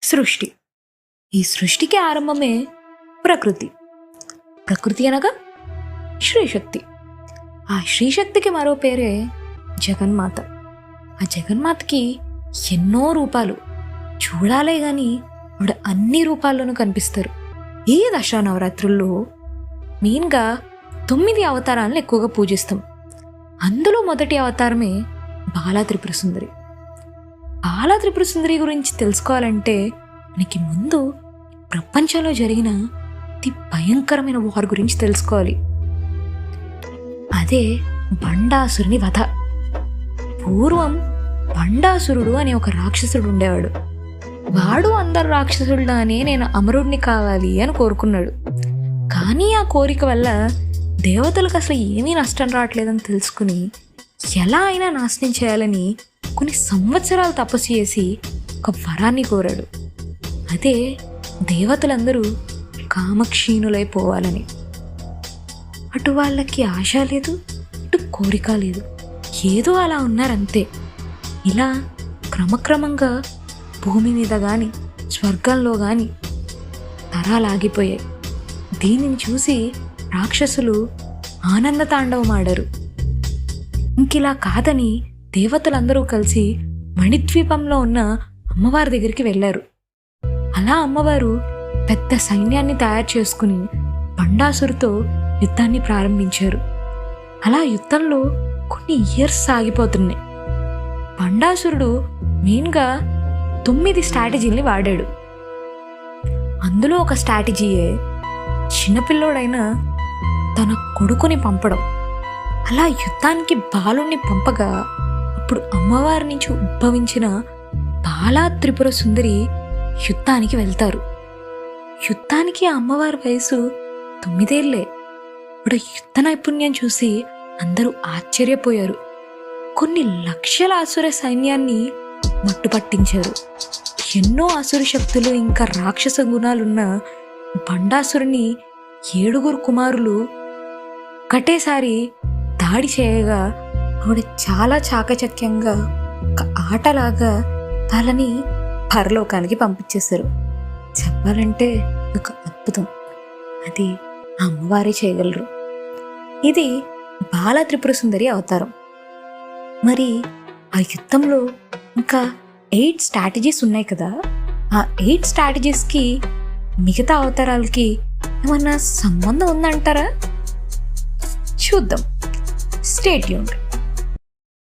సృష్టి. ఈ సృష్టికి ఆరంభమే ప్రకృతి. ప్రకృతి అనగా శ్రీశక్తి. ఆ శ్రీశక్తికి మరో పేరే జగన్మాత. ఆ జగన్మాతకి ఎన్నో రూపాలు. చూడాలే గాని ఆవిడ అన్ని రూపాల్లోనూ కనిపిస్తారు. ఈ దసరా నవరాత్రుల్లో మెయిన్గా 9 అవతారాలను ఎక్కువగా పూజిస్తాం. అందులో మొదటి అవతారమే బాలా త్రిపుర సుందరి. బాలా త్రిపుర సుందరి గురించి తెలుసుకోవాలంటే మనకి ముందు ప్రపంచంలో జరిగిన అతి భయంకరమైన వార్ గురించి తెలుసుకోవాలి. అదే బండాసురుని వధ. పూర్వం బండాసురుడు అనే ఒక రాక్షసుడు ఉండేవాడు. వాడు అందరు రాక్షసుడిలానే నేను అమరుడిని కావాలి అని కోరుకున్నాడు. కానీ ఆ కోరిక వల్ల దేవతలకు అసలు ఏమీ నష్టం రావట్లేదని తెలుసుకుని ఎలా అయినా నాశనం చేయాలని కొన్ని సంవత్సరాలు తపస్సు చేసి ఒక వరాన్ని కోరాడు. అదే దేవతలందరూ కామక్షీణులైపోవాలని. అటు వాళ్ళకి ఆశ లేదు, ఇటు కోరిక లేదు, ఏదో అలా ఉన్నారంతే. ఇలా క్రమక్రమంగా భూమి మీద కానీ స్వర్గంలో కానీ తరాలాగిపోయాయి. దీనిని చూసి రాక్షసులు ఆనంద తాండవమాడారు. ఇంకిలా కాదని దేవతలందరూ కలిసి మణిద్వీపంలో ఉన్న అమ్మవారి దగ్గరికి వెళ్ళారు. అలా అమ్మవారు పెద్ద సైన్యాన్ని తయారు చేసుకుని బండాసురుతో యుద్ధాన్ని ప్రారంభించారు. అలా యుద్ధంలో కొన్ని ఇయర్స్ సాగిపోతున్నాయి. బండాసురుడు మెయిన్గా 9 స్ట్రాటజీల్ని వాడాడు. అందులో ఒక స్ట్రాటజీయే చిన్నపిల్లోడైన తన కొడుకుని పంపడం. అలా యుద్ధానికి బాలుణ్ణి పంపగా అప్పుడు అమ్మవారి నుంచి ఉద్భవించిన బాలా త్రిపుర సుందరి యుద్ధానికి వెళ్తారు. యుద్ధానికి ఆ అమ్మవారి వయసు 9 ఏళ్లే. ఇప్పుడు యుద్ధ నైపుణ్యం చూసి అందరూ ఆశ్చర్యపోయారు. కొన్ని లక్షల అసుర సైన్యాన్ని మట్టుపట్టించారు. ఎన్నో అసుర శక్తులు ఇంకా రాక్షస గుణాలున్న బండాసురుని 7 కుమారులు ఒకటేసారి దాడి చేయగా ఆవిడ చాలా చాకచక్యంగా ఒక ఆటలాగా వాళ్ళని పరలోకానికి పంపించేశారు. చెప్పాలంటే ఒక అద్భుతం. అది ఆ అమ్మవారే చేయగలరు. ఇది బాలా త్రిపుర సుందరి అవతారం. మరి ఆ యుద్ధంలో ఇంకా 8 స్ట్రాటజీస్ ఉన్నాయి కదా. ఆ 8 స్ట్రాటజీస్కి మిగతా అవతారాలకి ఏమన్నా సంబంధం ఉందంటారా? చూద్దాం. Stay tuned.